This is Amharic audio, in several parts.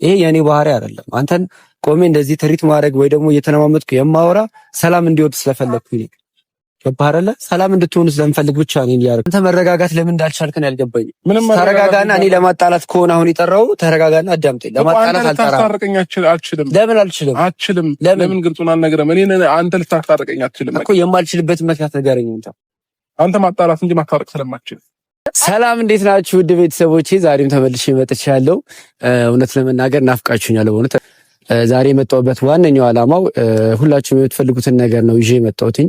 ይሄ የኔ ባህሪ አይደለም። አንተን ቆሜ እንደዚህ ትሪት ማድረግ ወይ ደግሞ እየተነማመጥኩ የማወራ ሰላም እንዲወጥ ስለፈለኩኝ ከባረለ ሰላም እንድትሆኑ ስለምፈልግ ብቻ ነው ያለው። አንተ መረጋጋት ለምን እንዳልቻልክ ነው ያልገባኝ። ተረጋጋና እኔ ለማጣላት ከሆነ አሁን የጠራው ተረጋጋና አዳምጠኝ። ለማጣላት አልታረቀኝ አልችልም። ለምን አልችልም? ለምን ግልጹን አልነግረም? እኔ አንተ ልታስታርቀኝ አትችልም እኮ። የማልችልበት ምክንያት ንገረኝ። አንተ ማጣላት እንጂ ማታረቅ ስለማትችል። ሰላም እንዴት ናችሁ ውድ ቤተሰቦቼ? ዛሬም ተመልሼ መጥቻለሁ። እውነት ለመናገር ናፍቃችሁኛል። በእውነት ዛሬ የመጣሁበት ዋነኛው ዓላማው ሁላችሁም የምትፈልጉትን ነገር ነው ይዤ የመጣሁትኝ።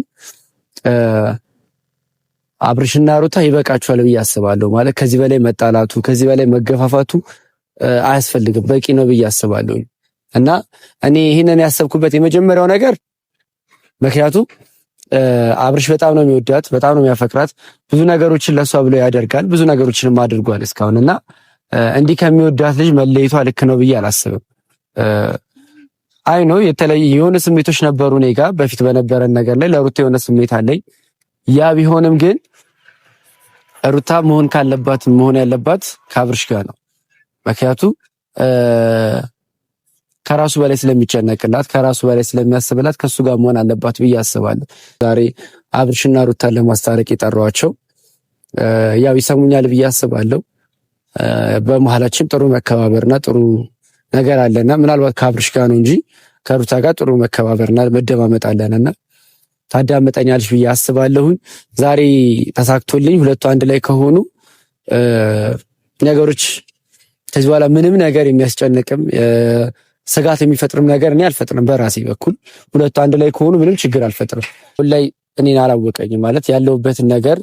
አብርሽና ሩታ ይበቃቸዋል ብዬ አስባለሁ። ማለት ከዚህ በላይ መጣላቱ ከዚህ በላይ መገፋፋቱ አያስፈልግም፣ በቂ ነው ብዬ አስባለሁ። እና እኔ ይህንን ያሰብኩበት የመጀመሪያው ነገር ምክንያቱም አብርሽ በጣም ነው የሚወዳት፣ በጣም ነው የሚያፈቅራት። ብዙ ነገሮችን ለሷ ብሎ ያደርጋል፣ ብዙ ነገሮችንም አድርጓል እስካሁን እና እንዲህ ከሚወዳት ልጅ መለየቷ ልክ ነው ብዬ አላስብም። አይ ነው የተለየ የሆነ ስሜቶች ነበሩ እኔ ጋር በፊት በነበረን ነገር ላይ ለሩታ የሆነ ስሜት አለኝ። ያ ቢሆንም ግን ሩታ መሆን ያለባት ከአብርሽ ጋር ነው። ምክንያቱም ከራሱ በላይ ስለሚጨነቅላት ከራሱ በላይ ስለሚያስብላት ከሱ ጋር መሆን አለባት ብዬ አስባለሁ። ዛሬ አብርሽና ሩታን ለማስታረቅ የጠሯቸው ያው ይሰሙኛል ብዬ አስባለሁ። በመሀላችን ጥሩ መከባበርና ጥሩ ነገር አለና ምናልባት ከአብርሽ ጋር ነው እንጂ ከሩታ ጋር ጥሩ መከባበርና መደማመጥ አለንና ታዳምጠኛለሽ ብዬ አስባለሁኝ። ዛሬ ተሳክቶልኝ ሁለቱ አንድ ላይ ከሆኑ ነገሮች ከዚህ በኋላ ምንም ነገር የሚያስጨንቅም ስጋት የሚፈጥርም ነገር እኔ አልፈጥርም። በራሴ በኩል ሁለቱ አንድ ላይ ከሆኑ ምንም ችግር አልፈጥርም። ሁላይ እኔን አላወቀኝም ማለት ያለውበትን ነገር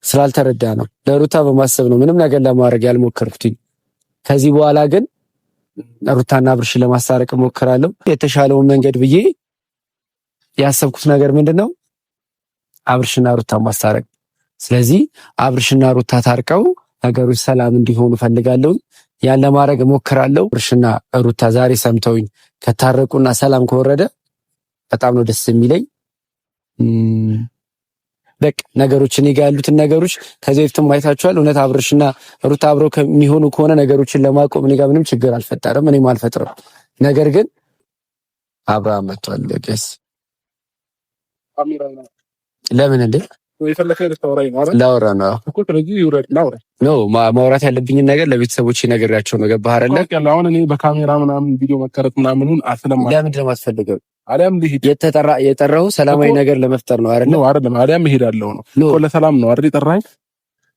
ስላልተረዳ ነው። ለሩታ በማሰብ ነው ምንም ነገር ለማድረግ ያልሞከርኩትኝ። ከዚህ በኋላ ግን ሩታና አብርሽን ለማስታረቅ እሞክራለሁ። የተሻለውን መንገድ ብዬ ያሰብኩት ነገር ምንድነው? አብርሽና ሩታ ማስታረቅ። ስለዚህ አብርሽና ሩታ ታርቀው ነገሮች ሰላም እንዲሆኑ ፈልጋለሁ። ያን ለማድረግ እሞክራለሁ። አብርሽና ሩታ ዛሬ ሰምተውኝ ከታረቁና ሰላም ከወረደ በጣም ነው ደስ የሚለኝ። በቃ ነገሮች እኔ ጋር ያሉትን ነገሮች ከዚህ በፊትም አይታችኋል። እውነት አብርሽና ሩታ አብረው ከሚሆኑ ከሆነ ነገሮችን ለማቆም እኔ ጋር ምንም ችግር አልፈጠረም፣ እኔም አልፈጥርም። ነገር ግን አብርሃም መጥቷል። ገስ ለምን እንዴ ላውራ ነው ነው ማውራት ያለብኝን ነገር ለቤተሰቦቼ ነግሬያቸው ነው። ገባህ አይደለ? አሁን እኔ በካሜራ ምናምን ቪዲዮ መቀረጥ ምናምኑን አስለማ ለምንድን ነው የማትፈልገው? አሊያም ልሂድ የጠራው ሰላማዊ ነገር ለመፍጠር ነው አይደል? ነው አይደለም? አሊያም እሄዳለሁ ነው እኮ ለሰላም ነው አይደል የጠራኝ?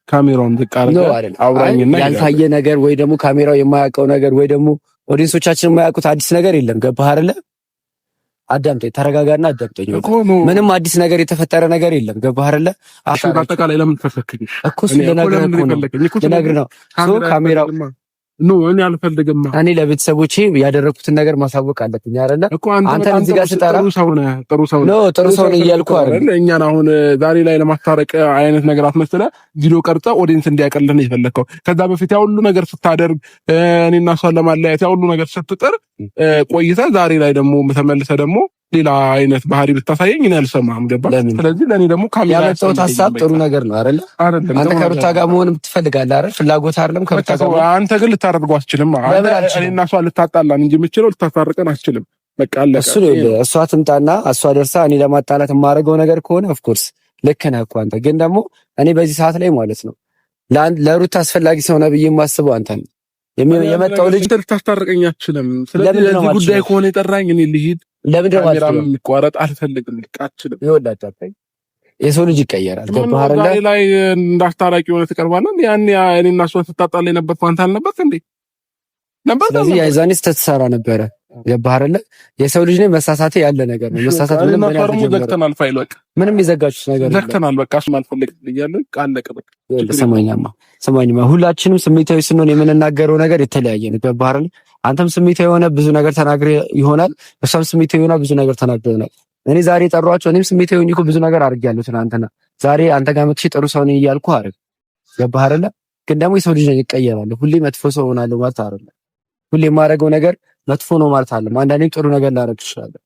ካሜራውን ዝቅ አድርገህ አውራኝና ያልታየ ነገር ወይ ደግሞ ካሜራው የማያውቀው ነገር ወይ ደግሞ ኦዲየንሶቻችን የማያውቁት አዲስ ነገር የለም። ገባህ አይደለ? አዳምጠኝ፣ ተረጋጋና አዳምጠኝ። ምንም አዲስ ነገር የተፈጠረ ነገር የለም። ገባህ አይደለ? አጠቃላይ ለምን ተፈከኝ እኮ ስለነገር ነው ካሜራው ኖ እኔ አልፈልግም። እኔ ለቤተሰቦቼ ያደረኩትን ነገር ማሳወቅ አለብኝ አይደለ? አንተ እዚህ ጋር ስጠራ ጥሩ ሰው ነው እያልኩ አይደል? እኛን አሁን ዛሬ ላይ ለማስታረቅ አይነት ነገር አትመስለህ ቪዲዮ ቀርጸህ ኦዲየንስ እንዲያቀልህ የፈለከው። ከዛ በፊት ያ ሁሉ ነገር ስታደርግ እኔና እሷን ለማለያየት ያ ሁሉ ነገር ስትጥር ቆይተህ ዛሬ ላይ ደግሞ ተመልሰህ ደግሞ ሌላ አይነት ባህሪ ብታሳየኝ እኔ አልሰማህም። ገባ? ስለዚህ ለኔ እና እሷ ያመጣሁት ሐሳብ ጥሩ ነገር ነው አይደል? አንተ ከሩታ ጋር መሆን ትፈልጋለህ አይደል? ፍላጎት አይደለም ከሩታ ጋር። አንተ ግን ልታደርገው አትችልም። እኔና እሷ ልታጣላን እንጂ የምችለው ልታስታርቀን አትችልም። በቃ አለቀ። እሷ ትምጣና እሷ ደርሳ እኔ ለማጣላት የማደርገው ነገር ከሆነ ኦፍ ኮርስ ልክ ነህ እኮ አንተ። ግን ደግሞ እኔ በዚህ ሰዓት ላይ ማለት ነው ለሩታ አስፈላጊ ሰው ነው ብዬ የማስበው አንተ ነው። የመጣው ልጅ ልታስታርቀኝ አትችልም። ስለዚህ ለዚህ ጉዳይ ከሆነ የጠራኝ እኔ ልሂድ። ለምንድን ነው ካሜራም የሚቋረጥ አልፈልግም። ልቃችልም ይወላጣጣኝ የሰው ልጅ ይቀየራል። ገባህ አይደል? ላይ እንዳስታራቂ ሆነ ትቀርባለህ። ያኔ እኔና እሷ ስታጣላ የነበርኩ አንተ አልነበርክ እንዴ? ነበር። ስለዚህ ያዛኔ ስትሰራ ነበረ። ገባህ አይደል? የሰው ልጅ ነው መሳሳቴ ያለ ነገር ነው። መሳሳት ምንም ዘግተናል። ፋይል በቃ ምንም የዘጋችሁት ነገር ዘግተናል። በቃ እሱም አልፈልግም እያለሁ ቃለቀ በቃ። ሰማኝማ ሁላችንም ስሜታዊ ስንሆን የምንናገረው ነገር የተለያየ ነው። ገባህ አይደል? አንተም ስሜታዊ የሆነ ብዙ ነገር ተናግሬ ይሆናል፣ እሷም ስሜታዊ የሆነ ብዙ ነገር ተናግሬ ይሆናል። እኔ ዛሬ ጠሯቸው፣ እኔም ስሜታዊ ሆኜ እኮ ብዙ ነገር አድርጌያለሁ ትናንትና። ዛሬ አንተ ጋር መጥቼ ጥሩ ሰው ነኝ እያልኩ አይደል? ገባህ አይደል? ግን ደግሞ የሰው ልጅ ነኝ፣ እቀየራለሁ። ሁሌ መጥፎ ሰው ሆናለሁ ማለት አይደለም። ሁሌ የማደርገው ነገር መጥፎ ነው ማለት አይደለም። አንዳንዴም ጥሩ ነገር ላደርግ እችላለሁ።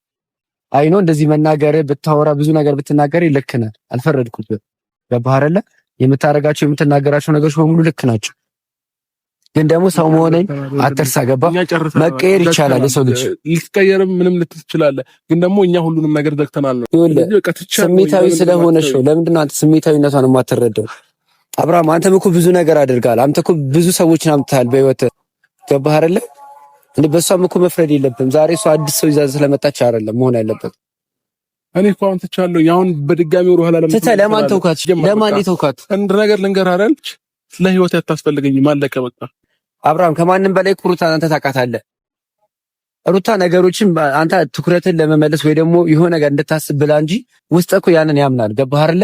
አይ ነው እንደዚህ መናገር ብታወራ ብዙ ነገር ብትናገር ልክ ነህ፣ አልፈረድኩብህም። ገባህ አይደል? የምታደርጋቸው የምትናገራቸው ነገሮች በሙሉ ልክ ናቸው። ግን ደግሞ ሰው መሆንን አትርሳ። ገባ? መቀየር ይቻላል። የሰው ልጅ ሊቀየርም ምንም ልትችላለህ። ግን ደግሞ እኛ ሁሉንም ነገር ዘግተናል ነው። ስሜታዊ ስለሆነሽ ነው። ለምንድን ነው አንተ ስሜታዊነቷን የማትረዳው? አብርሃም አንተም እኮ ብዙ ነገር አድርጋል። አንተ እኮ ብዙ ሰዎችን አምጥተሃል በህይወት። ገባህ አይደለ? እንዴ በሷም እኮ መፍረድ የለብም። ዛሬ እሷ አዲስ ሰው ይዛ ስለመጣች አይደለም መሆን ያለበት። እኔ እኮ አሁን ትቻለሁ። ያሁን በድጋሚ ወደ ኋላ ለማን ተውካት? ለማን ተውካት? አንድ ነገር ልንገርህ አይደል? ለህይወት ያታስፈልገኝም አለቀ በቃ። አብርሃም ከማንም በላይ ሩታን አንተ ታውቃታለህ። ሩታ ነገሮችን አንተ ትኩረትን ለመመለስ ወይ ደግሞ የሆነ ነገር እንድታስብ ብላ እንጂ ውስጥ እኮ ያንን ያምናል። ገባህ አይደለ?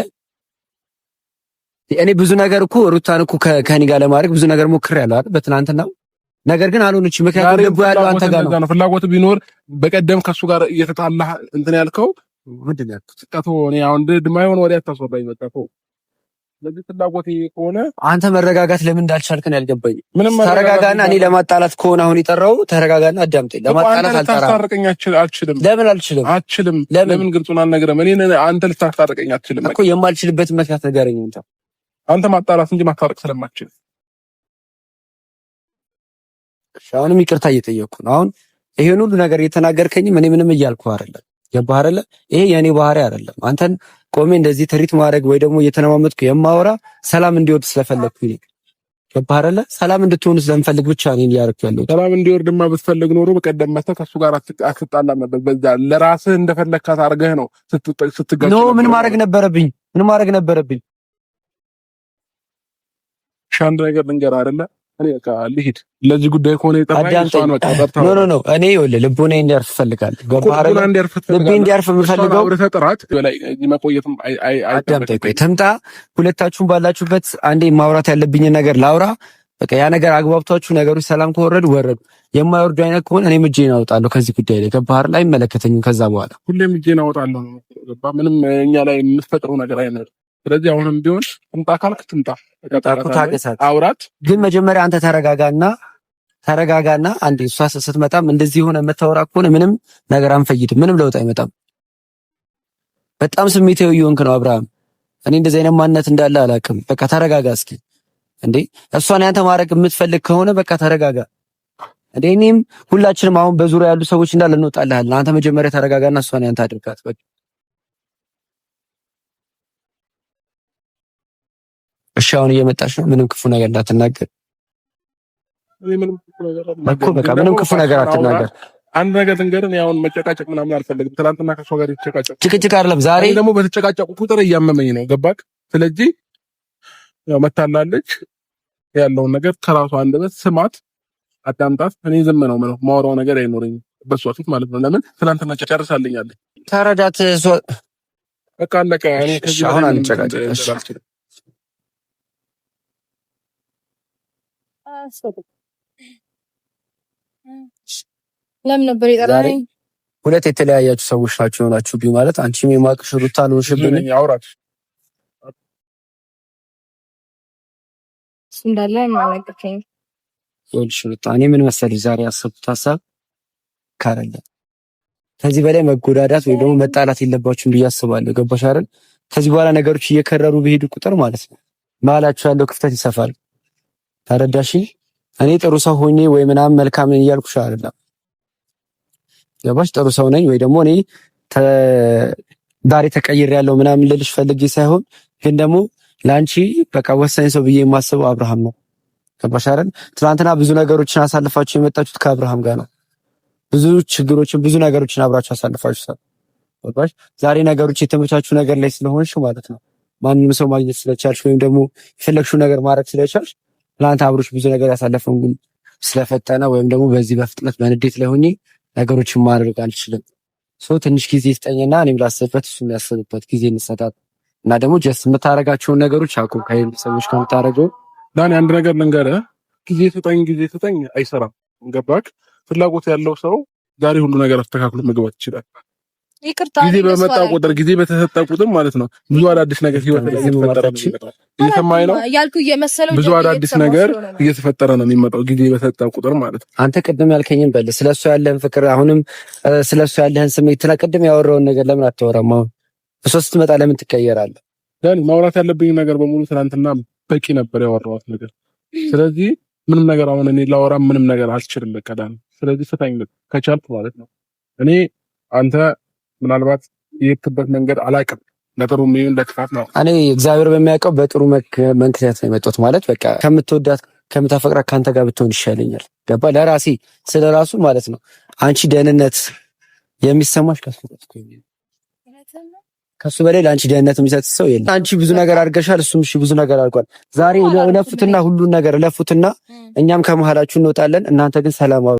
እኔ ብዙ ነገር እኮ ሩታን እኮ ከኔ ጋር ለማድረግ ብዙ ነገር ሞክሬያለሁ አይደል? በትናንትና ነገር ግን አልሆነችም። ምክንያቱም ልቡ ያለው አንተ ጋር ነው። ፍላጎት ቢኖር በቀደም ከሱ ጋር እየተጣላህ እንትን ያልከው ምንድን ነው ያልኩት? እኔ አሁን ማይሆን ወዲያ ታስወራኝ መጣ እኮ። ስለዚህ ፍላጎት ከሆነ አንተ መረጋጋት ለምን እንዳልቻልክ ነው ያልገባኝ። ተረጋጋና፣ እኔ ለማጣላት ከሆነ አሁን የጠራው ተረጋጋና አዳምጠኝ። ለማጣላት ልታስታርቀኝ አልችልም። ለምን አልችልም? ለምን ግልጹን አልነግረም። እኔ አንተ ልታስታርቀኝ አልችልም እኮ። የማልችልበት ምክንያት ንገረኝ። አንተ ማጣላት እንጂ ማስታረቅ ስለማትችል። አሁንም ይቅርታ እየጠየቅኩ ነው። አሁን ይሄን ሁሉ ነገር እየተናገርከኝ እኔ ምንም እያልኩ አይደለም። ገባህ አይደለ? ይሄ የኔ ባህሪ አይደለም። አንተን ቆሜ እንደዚህ ትሪት ማድረግ ወይ ደግሞ እየተነማመጥኩ የማወራ ሰላም እንዲወርድ ስለፈለግኩኝ ነው። ገባህ አይደለ? ሰላም እንድትሆን ስለምፈልግ ብቻ ነው እያደረኩ ያለሁት። ሰላም እንዲወርድማ ብትፈልግ ኖሮ በቀደም መተህ ከሱ ጋር አትጣላም ነበር። በዛ ለራስህ እንደፈለግካት አድርገህ ነው ስትጋጭ። ምን ማድረግ ነበረብኝ? አንድ ነገር ልንገርህ አይደለ? እኔ በቃ ልሂድ። ለዚህ ጉዳይ ከሆነ የጠራኝ እሷን በቃ ጠርታ ኖ እኔ ይኸውልህ ልቦና እንዲያርፍ እፈልጋለሁ። ገባህ አይደል? ልቤ እንዲያርፍ የምፈልገው ተጠራት በላይ መቆየትም አዳምጠኝ። ቆይ ትምጣ፣ ሁለታችሁም ባላችሁበት አንዴ ማውራት ያለብኝን ነገር ላውራ። በቃ ያ ነገር አግባብቷችሁ ነገሮች ሰላም ከወረዱ ወረዱ። የማይወርዱ አይነት ከሆነ እኔም እጄን አወጣለሁ ከዚህ ጉዳይ ላይ። ገባህ አይደል? አይመለከተኝም ከዛ በኋላ ሁሌም እጄን አወጣለሁ ነው። ገባህ? ምንም እኛ ላይ የምትፈጥረው ነገር አይኖርም። ስለዚህ አሁንም ቢሆን ትምጣ ካልክ ትምጣ፣ አውራት። ግን መጀመሪያ አንተ ተረጋጋና አንዴ እሷ ስትመጣም እንደዚህ ሆነ የምታወራ ከሆነ ምንም ነገር አንፈይድም፣ ምንም ለውጥ አይመጣም። በጣም ስሜታዊ እየሆንክ ነው አብርሃም። እኔ እንደዚህ አይነት ማንነት እንዳለ አላውቅም። በቃ ተረጋጋ እስኪ። እንዴ እሷን ያንተ ማድረግ የምትፈልግ ከሆነ በቃ ተረጋጋ። እንዴ እኔም ሁላችንም አሁን በዙሪያ ያሉ ሰዎች እንዳለ እንወጣልሃለን። አንተ መጀመሪያ ተረጋጋና እሷን ያንተ አድርጋት በቃ። እሺ አሁን እየመጣች ነው። ምንም ክፉ ነገር እንዳትናገር እኮ በቃ ምንም ክፉ ነገር አትናገር። አንድ ነገር ልንገርህ፣ አሁን መጨቃጨቅ ምናምን አልፈልግም። ትናንትና ከሷ ጋር ጭቅጭቅ አይደለም ዛሬ ደግሞ በተጨቃጨቁ ቁጥር እያመመኝ ነው። ገባክ? ስለዚህ ያው መታላለች ያለውን ነገር ከራሷ አንደበት ስማት፣ አዳምጣት። እኔ ዝም ነው ማለት ማወራው ነገር አይኖረኝም በሷ ፊት ማለት ነው። ለምን ትናንትና ጨርሳልኛለች። ተረዳት። በቃ አለቀ። እኔ ከዚህ አሁን አንጨቃጨቅ። ለምን ነበር የጠራኸኝ? ሁለት የተለያያችሁ ሰዎች ናቸው የሆናችሁብኝ። ማለት አንቺም የማቅሽ ሩታ ነው ሽብኝ ያውራት እንዳለ ማለቀኝ ይልሽ ሩታ። እኔ ምን መሰለሽ ዛሬ ያሰብኩት ሐሳብ ካረለ ከዚህ በላይ መጎዳዳት ወይ ደግሞ መጣላት የለባችሁም ብዬ አስባለሁ። ገባሽ አይደል? ከዚህ በኋላ ነገሮች እየከረሩ በሄዱ ቁጥር ማለት ነው መሀላችሁ ያለው ክፍተት ይሰፋል። ተረዳሽኝ? እኔ ጥሩ ሰው ሆኜ ወይ ምናምን መልካም ነኝ እያልኩሽ አይደለም። ገባሽ? ጥሩ ሰው ነኝ ወይ ደግሞ እኔ ዛሬ ተቀይሬያለሁ ምናምን ልልሽ ፈልጌ ሳይሆን ግን ደግሞ ላንቺ በቃ ወሳኝ ሰው ብዬ የማስበው አብርሃም ነው። ገባሽ አይደል? ትናንትና ብዙ ነገሮችን አሳልፋችሁ የመጣችሁት ከአብርሃም ጋር ነው። ብዙ ችግሮችን ብዙ ነገሮችን አብራችሁ አሳልፋችኋል። ገባሽ? ዛሬ ነገሮች የተመቻቹ ነገር ላይ ስለሆንሽ ማለት ነው ማንንም ሰው ማግኘት ስለቻልሽ ወይም ደግሞ የፈለግሽው ነገር ማድረግ ስለቻልሽ ትናንት አብሮሽ ብዙ ነገር ያሳለፈውን ግን ስለፈጠነ ወይም ደግሞ በዚህ በፍጥነት በንዴት ላይ ሆኜ ነገሮችን ማድረግ አልችልም። ትንሽ ጊዜ ስጠኝና እኔም ላስብበት እሱ የሚያስብበት ጊዜ እንሰጣት እና ደግሞ ጀስት የምታረጋቸውን ነገሮች አቁም። ከሌሎች ሰዎች ከምታረገው ዳኒ አንድ ነገር ልንገርህ፣ ጊዜ ስጠኝ አይሰራም። ገባክ? ፍላጎት ያለው ሰው ዛሬ ሁሉ ነገር አስተካክሎ መግባት ይችላል። ጊዜ በመጣ ቁጥር ጊዜ በተሰጠ ቁጥር ማለት ነው ብዙ አዳዲስ ነገር ህይወት ላይ እየተፈጠረ ነው የሚመጣው። እየሰማኸኝ ነው? ብዙ አዳዲስ ነገር እየተፈጠረ ነው የሚመጣው ጊዜ በተሰጠ ቁጥር ማለት ነው። አንተ ቅድም ያልከኝን በል ስለሱ ያለህን ፍቅር፣ አሁንም ስለሱ ያለህን ስሜት ቅድም ያወራውን ነገር ለምን አታወራም? አሁን እሷ ስትመጣ ለምን ትቀየራለህ? ዳኒ ማውራት ያለብኝ ነገር በሙሉ ትናንትና በቂ ነበር ያወራሁት ነገር። ስለዚህ ምንም ነገር አሁን እኔ ላወራም ምንም ነገር አልችልም። ከዳን ስለዚህ ፍታኝ ከቻልኩ ማለት ነው። እኔ አንተ ምናልባት የሄድክበት መንገድ አላውቅም፣ ለጥሩ ምን ለክፋት ነው። እኔ እግዚአብሔር በሚያውቀው በጥሩ መንክታት ነው የመጣሁት። ማለት በቃ ከምትወዳት ከምታፈቅራት ካንተ ጋር ብትሆን ይሻለኛል። ገባ? ለራሴ ስለራሱ ማለት ነው። አንቺ ደህንነት የሚሰማሽ ከሱ በላይ ለአንቺ ደህንነት የሚሰጥ ሰው የለም። አንቺ ብዙ ነገር አድርገሻል፣ እሱም እሺ ብዙ ነገር አድርጓል። ዛሬ ለፉትና ሁሉን ነገር ለፉትና እኛም ከመሃላችሁ እንወጣለን። እናንተ ግን ሰላም